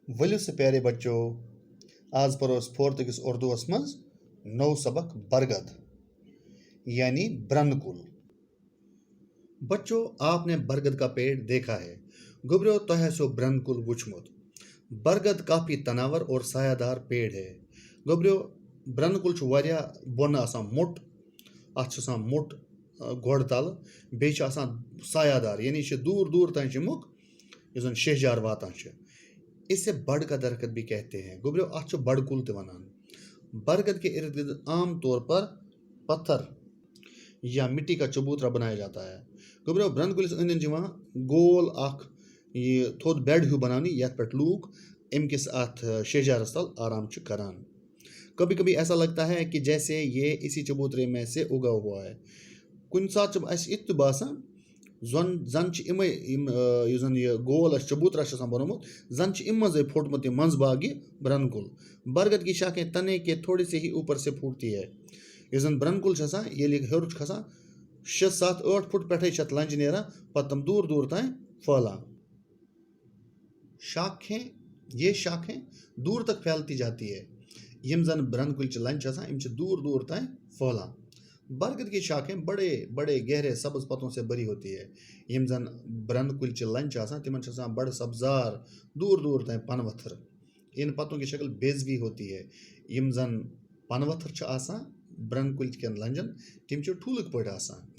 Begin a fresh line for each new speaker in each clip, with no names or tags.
ولو سے پیارے بچوں آج پروس فورتھ کس اردو مز نو سبق برگد یعنی برن کل۔ بچوں آپ نے برگد کا پیڑ دیکھا ہے، گبریو تہ سو برن کل وچمت۔ برگد کافی تناور اور سایہ دار پیڑ ہے۔ گبریو برن کل واریاہ بون آسان موٹ، ات موٹ گوڑ تل، بیچ آسان سایہ دار یعنی دور دور تین چمک زن شہجار واتان۔ اسے بڑ کا درخت بھی کہتے ہیں۔ گبریو ات بڑ کل تہ ونان۔ برگد کے ارد گرد عام طور پر پتھر یا مٹی کا چبوترا بنایا جاتا ہے۔ گبریو برن کلس اندن گول اخ یہ تھوڑ بیڈ ہیو بنانی یت پہ لوگ ام کس ات شہجارس تل آرام کران۔ کبھی کبھی ایسا لگتا ہے کہ جیسے یہ اسی چبوترے میں سے اگا ہوا ہے۔ کن سات ات باسان زن یہ گول چبوترا بنوت زن مزے پھوٹمت یہ منز باغ برن کل۔ برگد کی شاخیں تنے کے تھوڑے سے ہی اوپر سے پھوٹتی ہے۔ یہ زن برن کل یہ ہیور کھسان 6-7-8 فٹ پہ لنج نیران پتہ تم دور دور تین پھہلان۔ یہ شاخیں دور تک پھیلتی جاتی ہے۔ یم زن برن کل لنج دور دور تین پھہلان۔ برگد کی شاخیں بڑے بڑے گہرے سبز پتوں سے بری ہوتی ہے۔ یم زن برن کل لنج تمن بڑے سبزار دور دور تین پن وتھر۔ ان پتوں کی شکل بیزوی ہوتی ہے۔ یم زن پن وتھر برن کل کن لنجن تم ٹھولک پٹ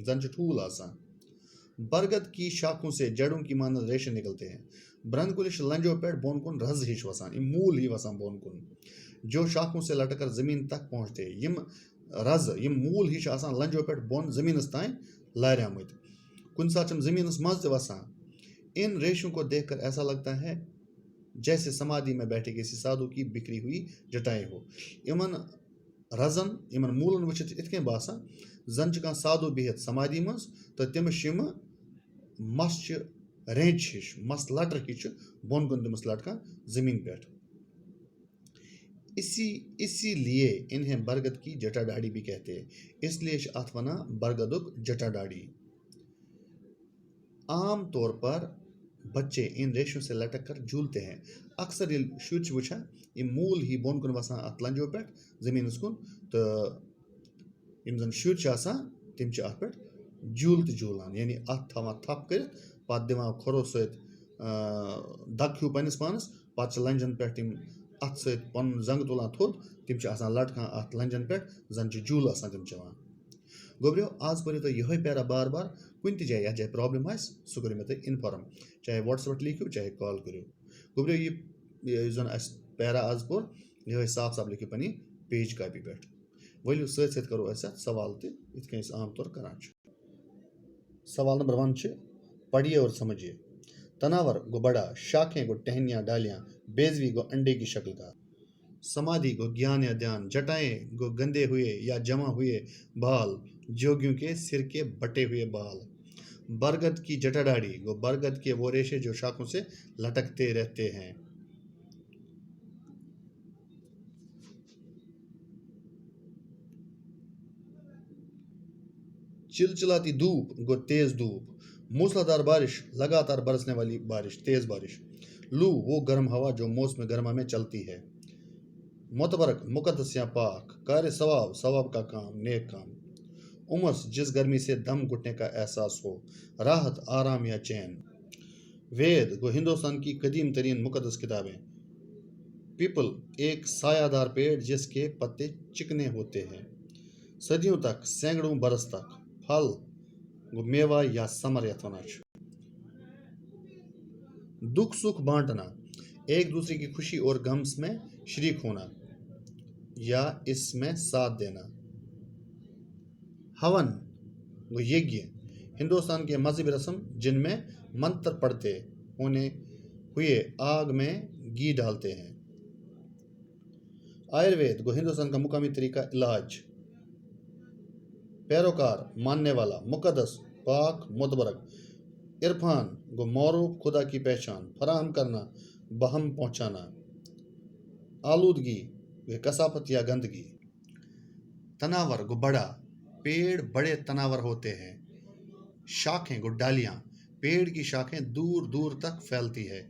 زن ٹھول آسان۔ برگد کی شاخوں سے جڑوں کی مانند ریشے نکلتے ہیں۔ برن کلش لنجوں پہ بون کن رز ہش وسان، مول ہی وسان بون کن جو شاخوں سے لٹک کر زمین تک پہنچتے۔ یم رز مول ہش آسان لنجوں پہ بون زمینس تین لہرامت، کن سات زمینس مز تہ وسان۔ ان ریشوں کو دیکھ کر ایسا لگتا ہے جیسے سمادھی میں بیٹھے کسی سادھو کی بکھری ہوئی جٹائیں ہو۔ امن رزن امن مولن وچھت اتکن باسان زن کان سادھو بہت سمادھی مز تو تمس مس رینچ ہش مس لٹر ہش بون کن تمس لٹکان زمین پہ۔ اسی لیے انہیں برگد کی جٹا ڈاڑی بھی کہتے ہیں، اس لیے ات ونان برگدک جٹا ڈاڑی۔ عام طور پر بچے ان ریشوں سے لٹک کر جھولتے ہیں۔ اکثر یہ شر وچھان یہ مول ہی بون کن وسان ات لنجوں پہ زمینس کن تو یم زن شر تم ات پہ جھولان یعنی ات تھوان تھپ کر پتہ دان کھرو ست دک ہیو پنس پانس پتہ لنجن پہ تم ات ست پن زنگ تلان تھوٚد تم لٹکان ات لنجن پہ زن جھول تم چوان۔ گوبریو آج پڑھو تھی یہ پیرا بار بار کن تہ جائے یت جائے پرابلم سہ کرو مے تھی انفارم، چاہے واٹس ایپ پہ لکھو چاہے کال کرو۔ گوبریو یہ زن اس پیرا آج پور یہ صاف صاف لکھو پنہ پیج کاپی پہ۔ ولو ست کرو اس سوال تہ ات کن عام طور کران۔ سوال نمبر 1 پڑھیے اور سمجھیے۔ تناور گو بڑا، شاخیں گو ٹہنیاں ڈالیاں، بیزوی گو انڈے کی شکل کا، سمادھی گو گیان یا دھیان، جٹائیں گو گندے ہوئے یا جمع ہوئے بال، جوگیوں کے سر کے بٹے ہوئے بال۔ برگد کی جٹا ڈاڑی گو برگد کے وہ ریشے جو شاخوں سے لٹکتے رہتے ہیں۔ چلچلاتی دھوپ گو تیز دھوپ، موسلادھار بارش لگاتار برسنے والی بارش، تیز بارش۔ لو وہ گرم ہوا جو موسم گرما میں چلتی ہے۔ متبرک مقدس یا پاک، کار ثواب کا کام، نیک کام۔ امس جس گرمی سے دم گھٹنے کا احساس ہو، راحت آرام یا چین۔ وید گو ہندوستان کی قدیم ترین مقدس کتابیں۔ پیپل ایک سایہ دار پیڑ جس کے پتے چکنے ہوتے ہیں۔ صدیوں تک، سینکڑوں برس تک۔ پھل گو میوہ یا سمر یت ونان۔ دکھ سکھ بانٹنا، ایک دوسرے کی خوشی اور غم میں شریک ہونا یا اس میں ساتھ دینا۔ ہون گو یجنا، ہندوستان کے مذہبی رسم جن میں منتر پڑھتے ہوئے آگ میں گھی ڈالتے ہیں۔ آیوروید گو ہندوستان کا مقامی طریقہ علاج۔ پیروکار ماننے والا، مقدس، پاک، متبرک۔ عرفان گو معروف، خدا کی پہچان، فراہم کرنا، بہم پہنچانا۔ آلودگی کثافت یا گندگی۔ تناور گو بڑا، پیڑ بڑے تناور ہوتے ہیں۔ شاخیں گو ڈالیاں، پیڑ کی شاخیں دور دور تک پھیلتی ہے۔